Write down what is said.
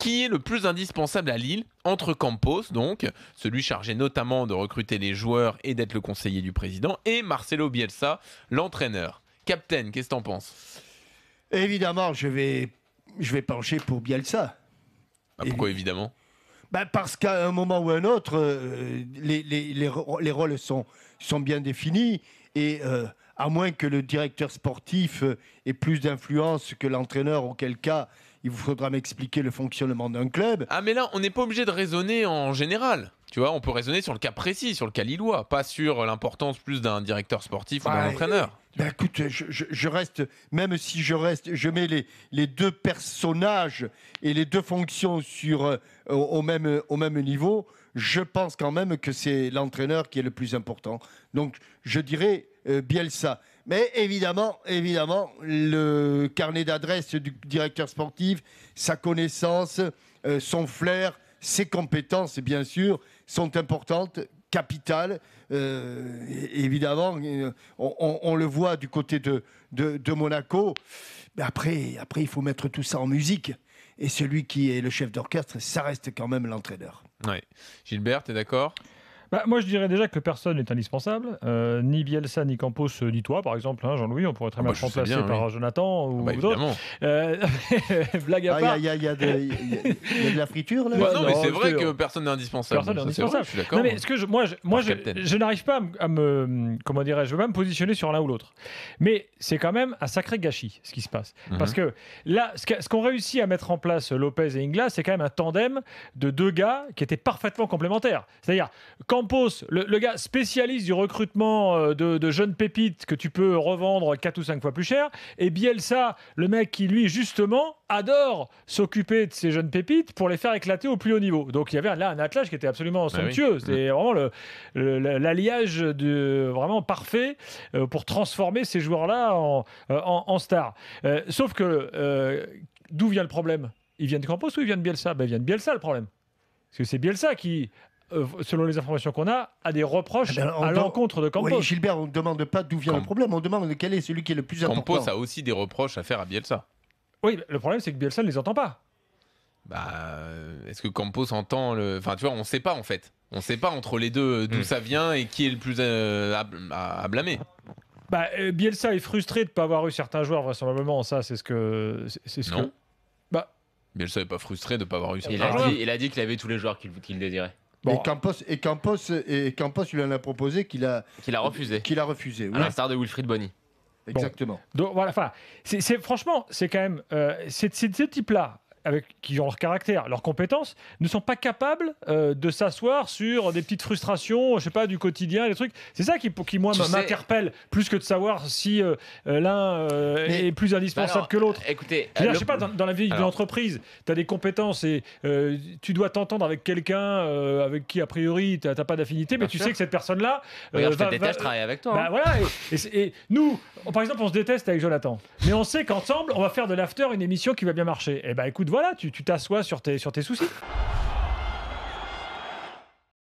Qui est le plus indispensable à Lille entre Campos, donc, celui chargé notamment de recruter les joueurs et d'être le conseiller du président, et Marcelo Bielsa, l'entraîneur. Captain, qu'est-ce que t'en penses ? Évidemment, je vais pencher pour Bielsa. Pourquoi évidemment ? Parce qu'à un moment ou un autre, les rôles sont bien définis et à moins que le directeur sportif ait plus d'influence que l'entraîneur, auquel cas il vous faudra m'expliquer le fonctionnement d'un club. Ah mais là, on n'est pas obligé de raisonner en général. Tu vois, on peut raisonner sur le cas précis, sur le cas lillois, pas sur l'importance plus d'un directeur sportif ou d'un entraîneur. Écoute, je reste, même si je mets les deux personnages et les deux fonctions au même niveau, je pense quand même que c'est l'entraîneur qui est le plus important. Donc, je dirais Bielsa. Mais évidemment, le carnet d'adresse du directeur sportif, sa connaissance, son flair, ses compétences, bien sûr, sont importantes, capitales. Évidemment, on le voit du côté de Monaco. Mais après, il faut mettre tout ça en musique. Et celui qui est le chef d'orchestre, ça reste quand même l'entraîneur. Ouais. Gilbert, t'es d'accord ? Moi, je dirais déjà que personne n'est indispensable. Ni Bielsa, ni Campos, ni toi, par exemple, hein, Jean-Louis. On pourrait très bien te remplacer par Jonathan ou d'autres. Blague à part. Il y a de la friture, là. Non, mais c'est vrai que personne n'est indispensable. Personne n'est indispensable. Je suis d'accord. Non, mais je n'arrive pas à me... Comment dirais-je ? Je ne veux pas me positionner sur l'un ou l'autre. Mais c'est quand même un sacré gâchis, ce qui se passe. Parce que là, ce qu'ont réussi à mettre en place Lopez et Inglas, c'est quand même un tandem de deux gars qui étaient parfaitement complémentaires. C'est-à-dire, Campos, le gars spécialiste du recrutement de jeunes pépites que tu peux revendre 4 ou 5 fois plus cher, et Bielsa, le mec qui, lui, justement, adore s'occuper de ces jeunes pépites pour les faire éclater au plus haut niveau. Donc il y avait là un attelage qui était absolument somptueux. C'était vraiment l'alliage vraiment parfait pour transformer ces joueurs-là en stars. Sauf que d'où vient le problème ? Ils viennent de Campos ou ils viennent de Bielsa ? Il vient de Bielsa, le problème. Parce que c'est Bielsa qui, selon les informations qu'on a des reproches à l'encontre de Campos. Oui, Gilbert, on ne demande pas d'où vient le problème, on demande quel est celui qui est le plus important. Campos a aussi des reproches à faire à Bielsa. Oui, le problème, c'est que Bielsa ne les entend pas. Est-ce que Campos entend le... Enfin, tu vois, on ne sait pas, en fait. On ne sait pas entre les deux d'où ça vient et qui est le plus à blâmer. Bielsa est frustré de ne pas avoir eu certains joueurs, vraisemblablement. Ça, c'est ce que... Non. Bielsa n'est pas frustré de ne pas avoir eu certains joueurs. Il a dit qu'il avait tous les joueurs qu'il désirait. Bon. Et Campos lui en a proposé qu'il a refusé. À l'instar de Wilfried Bony. Exactement. Donc voilà, franchement, c'est quand même ces types-là, qui ont leur caractère, leurs compétences, ne sont pas capables de s'asseoir sur des petites frustrations, je sais pas, du quotidien, des trucs. C'est ça qui moi, m'interpelle, plus que de savoir si l'un est plus indispensable que l'autre. Écoutez, je sais pas, dans la vie d'une entreprise, tu as des compétences et tu dois t'entendre avec quelqu'un avec qui, a priori, tu n'as pas d'affinité, mais tu sais que cette personne-là... Regarde, je te déteste, je travaille avec toi. Voilà, et nous, par exemple, on se déteste avec Jonathan, mais on sait qu'ensemble, on va faire de l'after une émission qui va bien marcher. Et écoute, voilà, tu t'assois sur tes soucis.